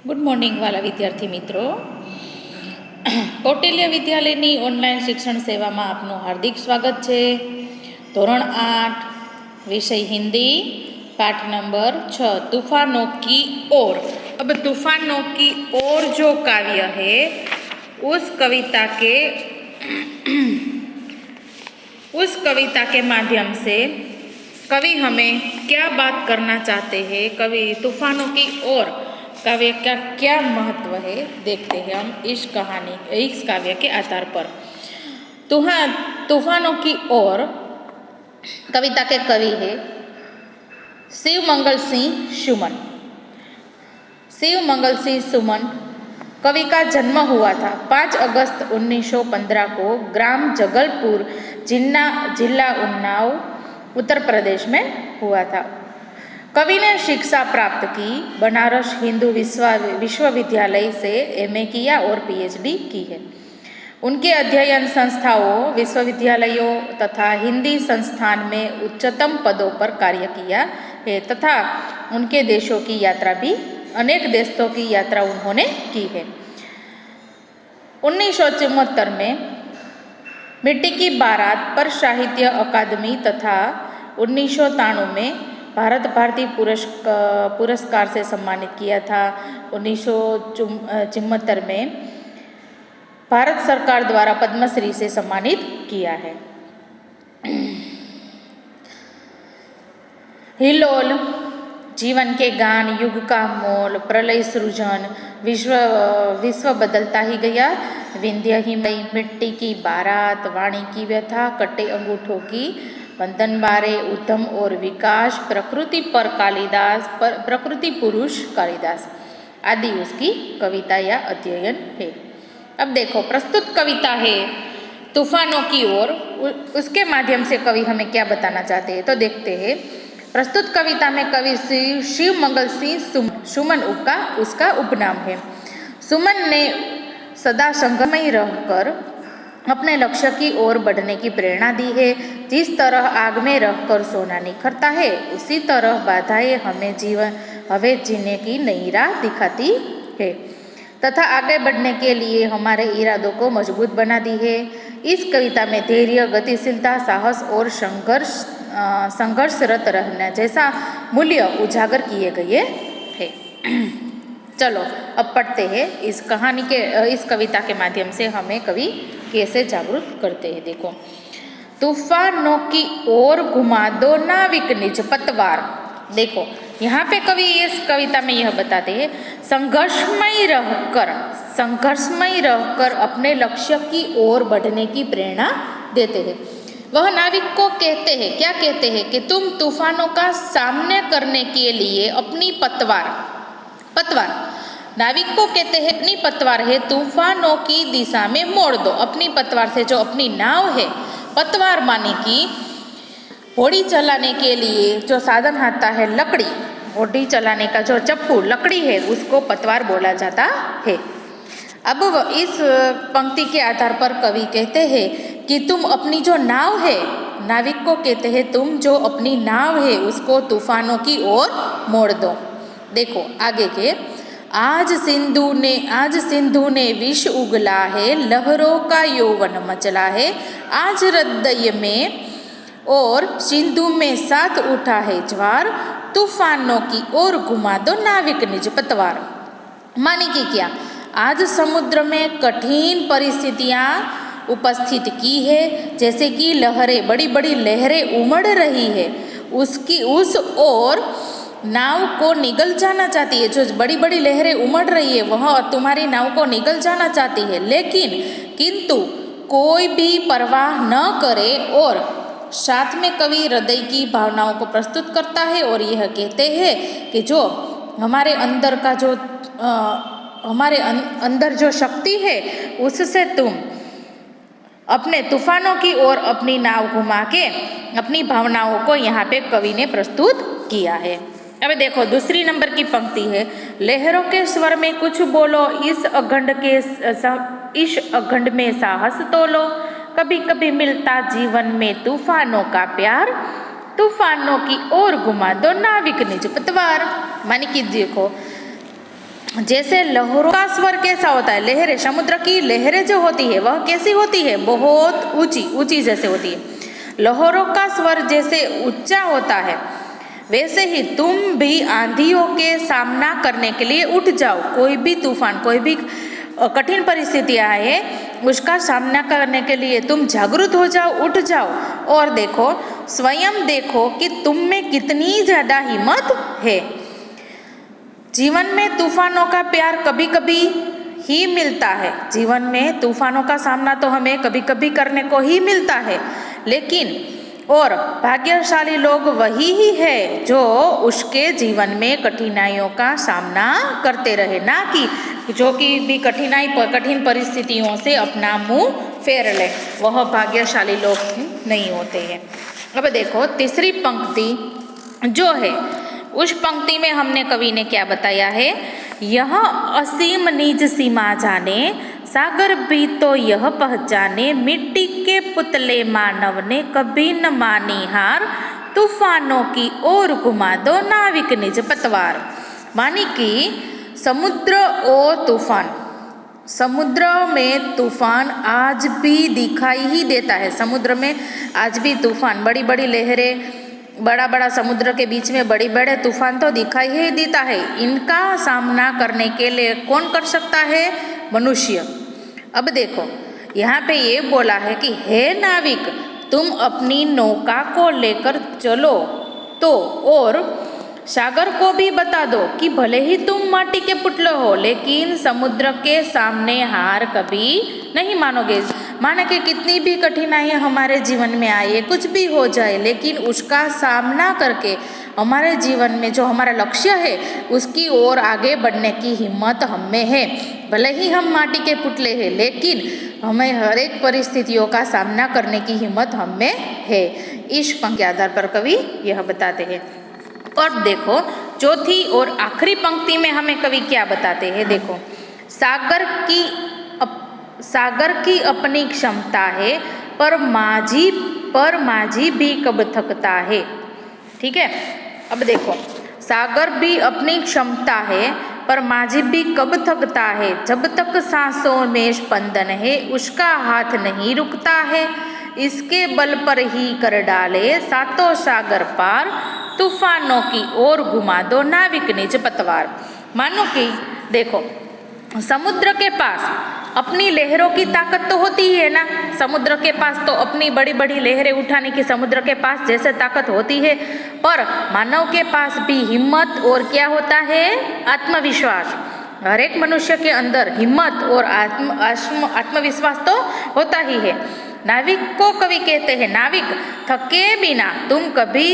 Good morning वाला विद्यार्थी मित्रों, कौटिल्य विद्यालयनी ऑनलाइन शिक्षण सेवा में आपનું हार्दिक स्वागत है। धोरण 8 विषय हिंदी, पाठ नंबर 6 तूफानों की ओर। अब तूफानों की ओर जो काव्य है उस कविता के माध्यम से कवि हमें क्या बात करना चाहते हैं, कवि तूफानों की ओर काव्य का क्या महत्व है देखते हैं हम इस काव्य के आधार पर। तूफानों की ओर कविता के कवि है शिव मंगल सिंह सुमन। शिव मंगल सिंह सुमन कवि का जन्म हुआ था 5 अगस्त 1915 को ग्राम जगलपुर, जिला उन्नाव, उत्तर प्रदेश में हुआ था। कवि ने शिक्षा प्राप्त की, बनारस हिंदू विश्वविद्यालय से एमए किया और पीएचडी की है। उनके अध्ययन संस्थाओं, विश्वविद्यालयों तथा हिंदी संस्थान में उच्चतम पदों पर कार्य किया है तथा उनके देशों की यात्रा भी, अनेक देशों की यात्रा उन्होंने की है। 1974 में मिट्टी की बारात पर साहित्य अकादमी तथा 1993 में भारत भारती पुरस्कार से सम्मानित किया था। 1974 में भारत सरकार द्वारा पद्मश्री से सम्मानित किया है। हिलोल, जीवन के गान, युग का मोल, प्रलय सृजन, विश्व बदलता ही गया, विंध्य हिमय, मिट्टी की बारात, वाणी की व्यथा, कटे अंगूठों की, बंधन बारे, उद्यम और विकास, प्रकृति पुरुष कालिदास आदि उसकी कविता या अध्ययन है। अब देखो, प्रस्तुत कविता है तूफानों की ओर, उसके माध्यम से कवि हमें क्या बताना चाहते हैं तो देखते हैं। प्रस्तुत कविता में कवि शिव मंगल सिंह सुमन उसका उपनाम है। सुमन ने सदा संगमय रहकर अपने लक्ष्य की ओर बढ़ने की प्रेरणा दी है। जिस तरह आग में रहकर सोना निखरता है, उसी तरह बाधाएं हमें जीने की नई राह दिखाती है तथा आगे बढ़ने के लिए हमारे इरादों को मजबूत बनाती है। इस कविता में धैर्य, गतिशीलता, साहस और संघर्षरत रहना जैसा मूल्य उजागर किए गए हैं। चलो अब पढ़ते हैं इस कविता के माध्यम से हमें कवि कैसे जागरूक करते हैं। देखो, तूफानों की ओर घुमा दो नाविक निज पतवार। देखो, यहाँ पे कवि इस कविता में यह बताते हैं संघर्षमय रहकर अपने लक्ष्य की ओर बढ़ने की प्रेरणा देते हैं। वह नाविक को कहते हैं, क्या कहते हैं कि तुम तूफानों का सामना करने के लिए अपनी पतवार नाविक को कहते हैं अपनी पतवार है तूफानों की दिशा में मोड़ दो। अपनी पतवार से जो अपनी नाव है, पतवार माने की घोड़ी चलाने के लिए जो साधन आता है लकड़ी, घोड़ी चलाने का जो चप्पू लकड़ी है उसको पतवार बोला जाता है। अब इस पंक्ति के आधार पर कवि कहते हैं कि तुम अपनी जो नाव है, नाविक को कहते हैं तुम जो अपनी नाव है उसको तूफानों की ओर मोड़ दो। देखो आगे के, आज सिंधु ने विष उगला है, लहरों का यौवन मचला है, आज हृदय में और सिंधु में साथ उठा है ज्वार, तूफानों की ओर घुमा दो नाविक निज पतवार। माने कि क्या, आज समुद्र में कठिन परिस्थितियां उपस्थित की है, जैसे कि लहरें, बड़ी बड़ी लहरें उमड़ रही है, उस ओर नाव को निगल जाना चाहती है। जो बड़ी बड़ी लहरें उमड़ रही है वह तुम्हारी नाव को निगल जाना चाहती है, किंतु कोई भी परवाह न करे। और साथ में कवि हृदय की भावनाओं को प्रस्तुत करता है और यह कहते हैं कि जो हमारे अंदर जो शक्ति है उससे तुम अपने तूफानों की ओर अपनी नाव घुमा के अपनी भावनाओं को यहाँ पे कवि ने प्रस्तुत किया है। अब देखो, दूसरी नंबर की पंक्ति है, लहरों के स्वर में कुछ बोलो, इस अखंड में साहस तोलो, कभी कभी मिलता जीवन में तूफानों का प्यार, तूफानों की ओर घुमा दो नाविक निज पतवार। माने कि देखो, जैसे लहरों का स्वर कैसा होता है, लहरें, समुद्र की लहरें जो होती है वह कैसी होती है, बहुत ऊंची ऊंची जैसे होती है। लहरों का स्वर जैसे ऊंचा होता है, वैसे ही तुम भी आंधियों के सामना करने के लिए उठ जाओ। कोई भी तूफान, कोई भी कठिन परिस्थितियां आए, उसका सामना करने के लिए तुम जागरूक हो जाओ, उठ जाओ और देखो, स्वयं देखो कि तुम में कितनी ज्यादा हिम्मत है। जीवन में तूफानों का प्यार कभी कभी ही मिलता है। जीवन में तूफानों का सामना तो हमें कभी कभी करने को ही मिलता है, लेकिन और भाग्यशाली लोग वही ही है जो उसके जीवन में कठिनाइयों का सामना करते रहे, ना कि जो कि भी कठिन परिस्थितियों से अपना मुंह फेर ले, वह भाग्यशाली लोग नहीं होते हैं। अब देखो तीसरी पंक्ति जो है, उस पंक्ति में हमने कवि ने क्या बताया है, यह असीम निज सीमा जाने, सागर भी तो यह पहचाने, मिट्टी के पुतले मानव ने कभी न मानी हार, तूफानों की ओर घुमा दो नाविक निज पतवार। मानी कि समुद्र और तूफान, समुद्र में तूफान आज भी दिखाई ही देता है। समुद्र में आज भी तूफान, बड़ी बड़ी लहरें, बड़ा बड़ा समुद्र के बीच में बड़े बड़े तूफान तो दिखाई ही देता है। इनका सामना करने के लिए कौन कर सकता है, मनुष्य। अब देखो यहाँ पे ये बोला है कि हे नाविक, तुम अपनी नौका को लेकर चलो तो, और सागर को भी बता दो कि भले ही तुम माटी के पुतले हो, लेकिन समुद्र के सामने हार कभी नहीं मानोगे। माने कि कितनी भी कठिनाइयाँ हमारे जीवन में आए, कुछ भी हो जाए, लेकिन उसका सामना करके हमारे जीवन में जो हमारा लक्ष्य है उसकी ओर आगे बढ़ने की हिम्मत हम में है। भले ही हम माटी के पुतले हैं, लेकिन हमें हर एक परिस्थितियों का सामना करने की हिम्मत हम में है। इस पंक्ति के आधार पर कवि यह बताते हैं। और देखो चौथी और आखिरी पंक्ति में हमें कवि क्या बताते हैं, देखो, सागर की अपनी क्षमता है, पर माझी भी कब थकता है। ठीक है, अब देखो, सागर भी अपनी क्षमता है, पर माझी भी कब थकता है, जब तक सांसों में स्पंदन है उसका हाथ नहीं रुकता है, इसके बल पर ही कर डाले सातों सागर पार, तूफानों की ओर घुमा दो नाविक निज पतवार। मानो कि देखो, समुद्र के पास अपनी लहरों की ताकत तो होती ही है ना, समुद्र के पास तो अपनी बड़ी बड़ी लहरें उठाने की समुद्र के पास जैसे ताकत होती है, पर मानव के पास भी हिम्मत और क्या होता है, आत्मविश्वास। हर एक मनुष्य के अंदर हिम्मत और आत्मविश्वास तो होता ही है। नाविक को कवि कहते हैं, नाविक थके बिना तुम कभी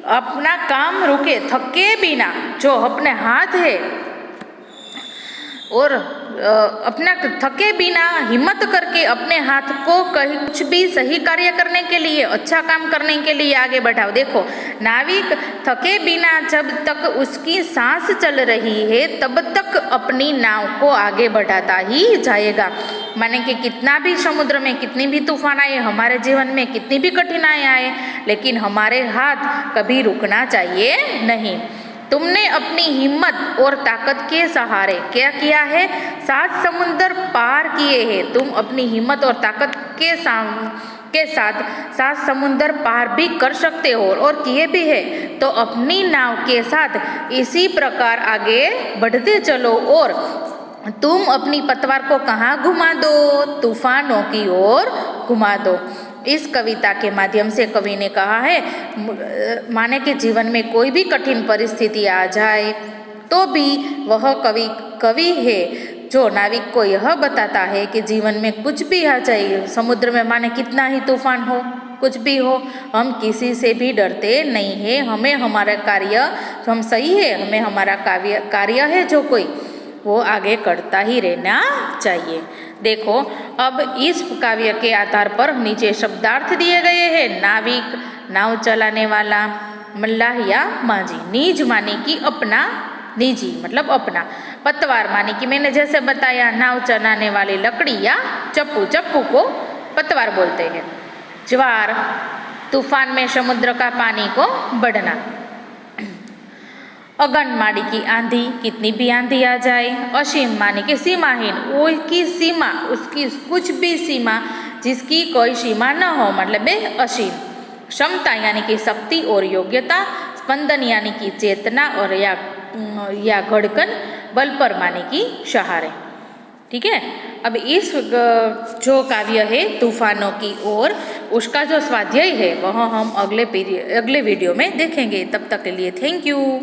अपना काम रुके, थके बिना जो अपने हाथ है और अपना थके बिना हिम्मत करके अपने हाथ को कहीं कुछ भी सही कार्य करने के लिए, अच्छा काम करने के लिए आगे बढ़ाओ। देखो, नाविक थके बिना जब तक उसकी सांस चल रही है तब तक अपनी नाव को आगे बढ़ाता ही जाएगा। माने कि कितना भी समुद्र में कितनी भी तूफान आए, हमारे जीवन में कितनी भी कठिनाई आए, लेकिन हमारे हाथ कभी रुकना चाहिए नहीं। तुमने अपनी हिम्मत और ताकत के सहारे क्या किया है, 7 समुंदर पार किए हैं। तुम अपनी हिम्मत और ताकत के साथ 7 समुंदर पार भी कर सकते हो और किए भी है। तो अपनी नाव के साथ इसी प्रकार आगे बढ़ते चलो और तुम अपनी पतवार को कहाँ घुमा दो, तूफानों की ओर घुमा दो। इस कविता के माध्यम से कवि ने कहा है, माने कि जीवन में कोई भी कठिन परिस्थिति आ जाए तो भी वह कवि है जो नाविक को यह बताता है कि जीवन में कुछ भी आ जाए, समुद्र में माने कितना ही तूफान हो, कुछ भी हो, हम किसी से भी डरते नहीं है। हमें हमारा कार्य जो हम सही है, हमें हमारा कार्य है जो कोई, वो आगे करता ही रहना चाहिए। देखो, अब इस काव्य के आधार पर नीचे शब्दार्थ दिए गए हैं। नाविक, नाव चलाने वाला, मल्लाह या माझी। नीज माने कि अपना, निजी मतलब अपना। पतवार माने कि मैंने जैसे बताया, नाव चलाने वाली लकड़ी या चप्पू, चप्पू को पतवार बोलते हैं। ज्वार, तूफान में समुद्र का पानी को बढ़ना। अगन माड़ी की आंधी, कितनी भी आंधी आ जाए। असीम मानी कि सीमाहीन, वो की सीमा, उसकी कुछ भी सीमा जिसकी कोई सीमा न हो, मतलब असीम। क्षमता यानी कि शक्ति और योग्यता। स्पंदन यानी कि चेतना और या धड़कन। बल पर मानी कि सहारे। ठीक है। अब इस जो काव्य है तूफानों की ओर, उसका जो स्वाध्याय है वह हम अगले वीडियो में देखेंगे। तब तक के लिए थैंक यू।